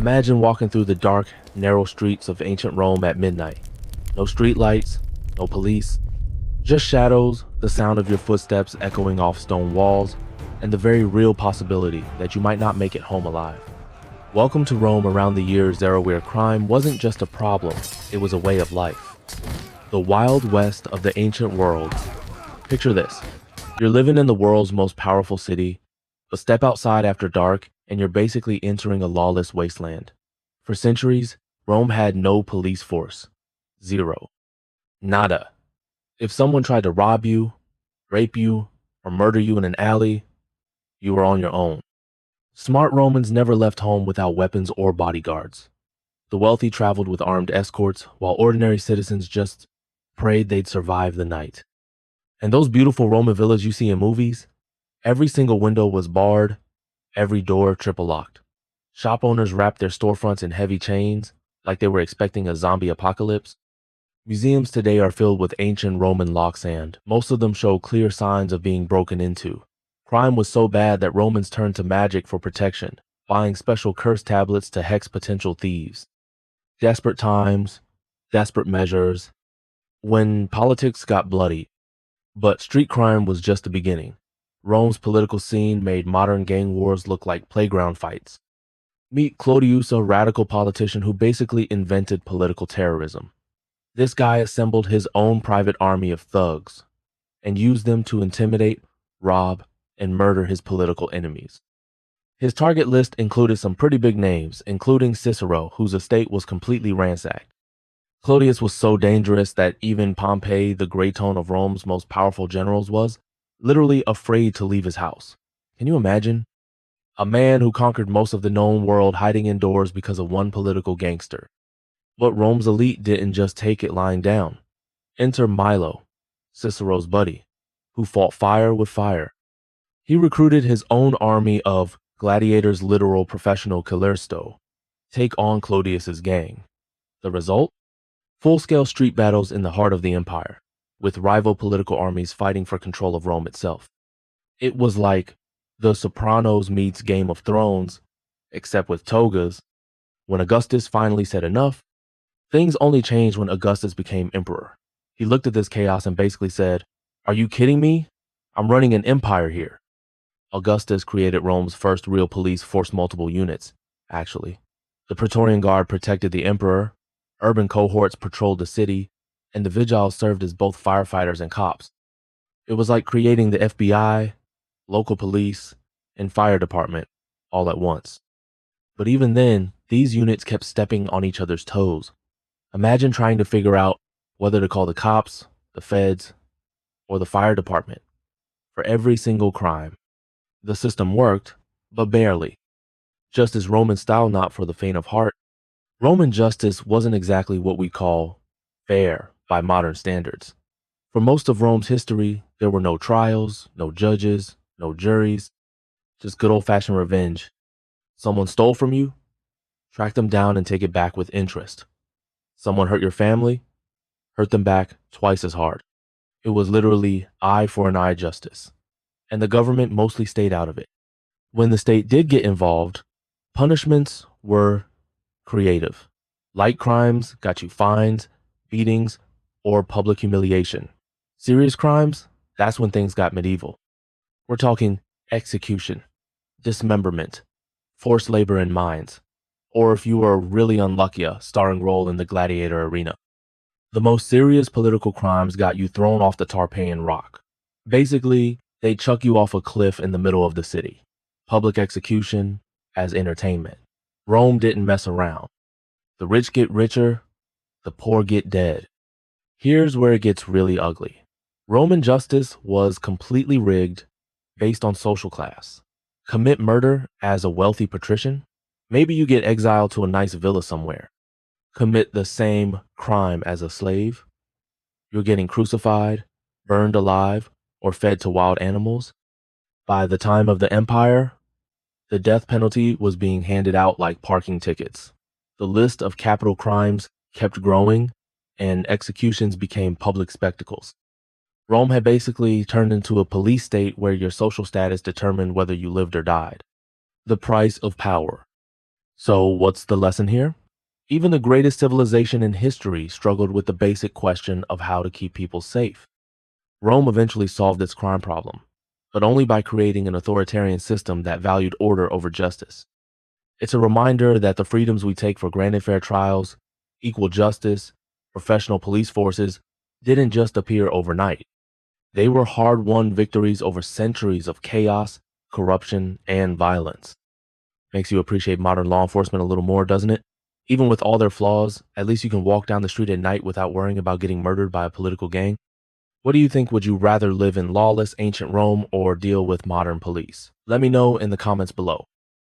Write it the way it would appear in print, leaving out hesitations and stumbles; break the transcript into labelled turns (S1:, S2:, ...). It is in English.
S1: Imagine walking through the dark, narrow streets of ancient Rome at midnight. No streetlights, no police, just shadows, the sound of your footsteps echoing off stone walls, and the very real possibility that you might not make it home alive. Welcome to Rome around the year's era where crime wasn't just a problem, it was a way of life. The Wild West of the ancient world. Picture this. You're living in the world's most powerful city, but step outside after dark and you're basically entering a lawless wasteland. For centuries, Rome had no police force. Zero. Nada. If someone tried to rob you, rape you, or murder you in an alley, you were on your own. Smart Romans never left home without weapons or bodyguards. The wealthy traveled with armed escorts, while ordinary citizens just prayed they'd survive the night. And those beautiful Roman villas you see in movies, every single window was barred, every door triple locked. Shop owners wrapped their storefronts in heavy chains, like they were expecting a zombie apocalypse. Museums today are filled with ancient Roman locks and most of them show clear signs of being broken into. Crime was so bad that Romans turned to magic for protection, buying special curse tablets to hex potential thieves. Desperate times, desperate measures, when politics got bloody. But street crime was just the beginning. Rome's political scene made modern gang wars look like playground fights. Meet Clodius, a radical politician who basically invented political terrorism. This guy assembled his own private army of thugs and used them to intimidate, rob, and murder his political enemies. His target list included some pretty big names, including Cicero, whose estate was completely ransacked. Clodius was so dangerous that even Pompey, the great tone of Rome's most powerful generals, was literally afraid to leave his house. Can you imagine? A man who conquered most of the known world hiding indoors because of one political gangster. But Rome's elite didn't just take it lying down. Enter Milo, Cicero's buddy, who fought fire with fire. He recruited his own army of gladiators, literal professional killers, take on Clodius's gang. The result? Full-scale street battles in the heart of the empire, with rival political armies fighting for control of Rome itself. It was like The Sopranos meets Game of Thrones, except with togas. When Augustus finally said enough, things only changed when Augustus became emperor. He looked at this chaos and basically said, "Are you kidding me? I'm running an empire here." Augustus created Rome's first real police force, multiple units, actually. The Praetorian Guard protected the emperor, urban cohorts patrolled the city, and the vigiles served as both firefighters and cops. It was like creating the FBI, local police, and fire department all at once. But even then, these units kept stepping on each other's toes. Imagine trying to figure out whether to call the cops, the feds, or the fire department for every single crime. The system worked, but barely. Justice Roman style, not for the faint of heart. Roman justice wasn't exactly what we call fair by modern standards. For most of Rome's history, there were no trials, no judges, no juries, just good old-fashioned revenge. Someone stole from you? Track them down and take it back with interest. Someone hurt your family? Hurt them back twice as hard. It was literally eye for an eye justice, and the government mostly stayed out of it. When the state did get involved, punishments were creative. Light crimes got you fines, beatings, or public humiliation. Serious crimes, that's when things got medieval. We're talking execution, dismemberment, forced labor in mines, or if you were really unlucky, a starring role in the gladiator arena. The most serious political crimes got you thrown off the Tarpeian Rock. Basically, they chuck you off a cliff in the middle of the city. Public execution as entertainment. Rome didn't mess around. The rich get richer, the poor get dead. Here's where it gets really ugly. Roman justice was completely rigged based on social class. Commit murder as a wealthy patrician, maybe you get exiled to a nice villa somewhere. Commit the same crime as a slave, you're getting crucified, burned alive, or fed to wild animals. By the time of the empire, the death penalty was being handed out like parking tickets. The list of capital crimes kept growing, and executions became public spectacles. Rome had basically turned into a police state where your social status determined whether you lived or died. The price of power. So, what's the lesson here? Even the greatest civilization in history struggled with the basic question of how to keep people safe. Rome eventually solved its crime problem, but only by creating an authoritarian system that valued order over justice. It's a reminder that the freedoms we take for granted fair trials, equal justice, professional police forces didn't just appear overnight. They were hard won victories over centuries of chaos, corruption, and violence. Makes you appreciate modern law enforcement a little more, doesn't it? Even with all their flaws, at least you can walk down the street at night without worrying about getting murdered by a political gang. What do you think? Would you rather live in lawless ancient Rome or deal with modern police? Let me know in the comments below.